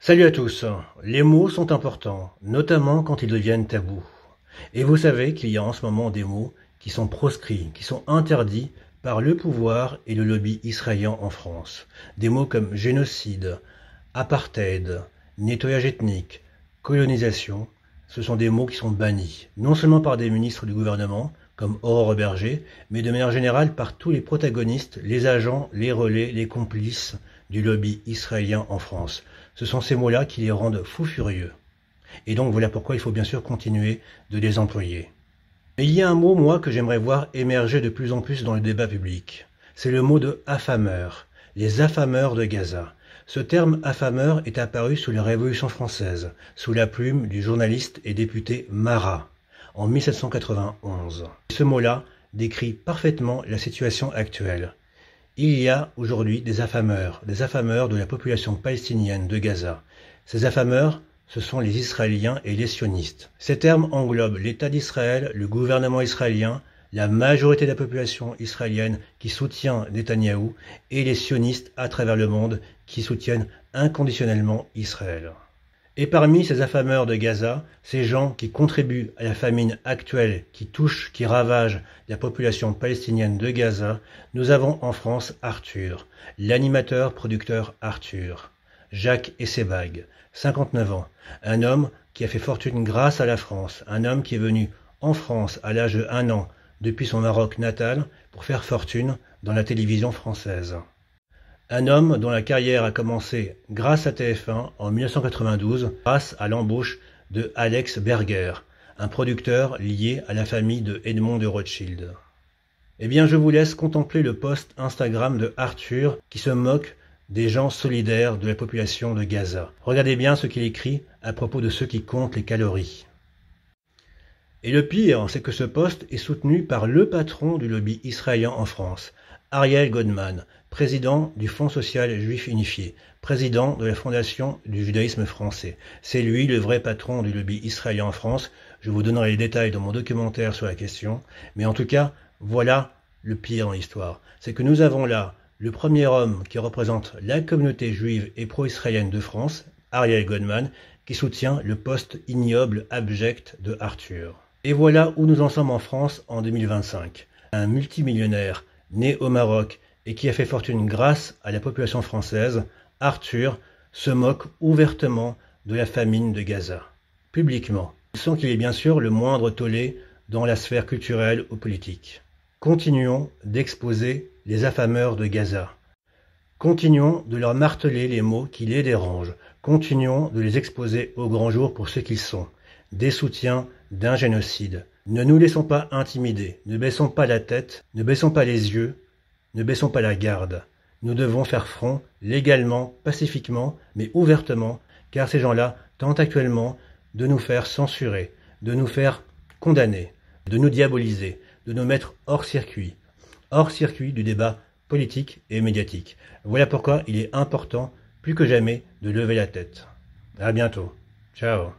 Salut à tous. Les mots sont importants, notamment quand ils deviennent tabous. Et vous savez qu'il y a en ce moment des mots qui sont proscrits, qui sont interdits par le pouvoir et le lobby israélien en France. Des mots comme génocide, apartheid, nettoyage ethnique, colonisation, ce sont des mots qui sont bannis, non seulement par des ministres du gouvernement, comme Aurore Berger, mais de manière générale par tous les protagonistes, les agents, les relais, les complices du lobby israélien en France. Ce sont ces mots-là qui les rendent fous furieux. Et donc voilà pourquoi il faut bien sûr continuer de les employer. Mais il y a un mot, moi, que j'aimerais voir émerger de plus en plus dans le débat public. C'est le mot de affameur, les affameurs de Gaza. Ce terme affameur est apparu sous la Révolution française, sous la plume du journaliste et député Marat, en 1791. Ce mot-là décrit parfaitement la situation actuelle. Il y a aujourd'hui des affameurs de la population palestinienne de Gaza. Ces affameurs, ce sont les Israéliens et les sionistes. Ces termes englobent l'État d'Israël, le gouvernement israélien, la majorité de la population israélienne qui soutient Netanyahou et les sionistes à travers le monde qui soutiennent inconditionnellement Israël. Et parmi ces affameurs de Gaza, ces gens qui contribuent à la famine actuelle qui touche, qui ravage la population palestinienne de Gaza, nous avons en France Arthur, l'animateur producteur Arthur, Jacques Essebag, 59 ans, un homme qui a fait fortune grâce à la France, un homme qui est venu en France à l'âge de 1 an depuis son Maroc natal pour faire fortune dans la télévision française. Un homme dont la carrière a commencé grâce à TF1 en 1992, grâce à l'embauche de Alex Berger, un producteur lié à la famille de Edmond de Rothschild. Eh bien, je vous laisse contempler le post Instagram de Arthur qui se moque des gens solidaires de la population de Gaza. Regardez bien ce qu'il écrit à propos de ceux qui comptent les calories. Et le pire, c'est que ce post est soutenu par le patron du lobby israélien en France, Ariel Goldman, président du Fonds social juif unifié, président de la Fondation du judaïsme français. C'est lui le vrai patron du lobby israélien en France. Je vous donnerai les détails dans mon documentaire sur la question. Mais en tout cas, voilà le pire dans l'histoire. C'est que nous avons là le premier homme qui représente la communauté juive et pro-israélienne de France, Ariel Goldman, qui soutient le poste ignoble, abject de Arthur. Et voilà où nous en sommes en France en 2025. Un multimillionnaire né au Maroc et qui a fait fortune grâce à la population française, Arthur se moque ouvertement de la famine de Gaza, publiquement, sans qu'il ait bien sûr le moindre tollé dans la sphère culturelle ou politique. Continuons d'exposer les affameurs de Gaza. Continuons de leur marteler les mots qui les dérangent. Continuons de les exposer au grand jour pour ce qu'ils sont, des soutiens d'un génocide. Ne nous laissons pas intimider, ne baissons pas la tête, ne baissons pas les yeux, ne baissons pas la garde. Nous devons faire front, légalement, pacifiquement, mais ouvertement, car ces gens-là tentent actuellement de nous faire censurer, de nous faire condamner, de nous diaboliser, de nous mettre hors circuit du débat politique et médiatique. Voilà pourquoi il est important, plus que jamais, de lever la tête. À bientôt. Ciao.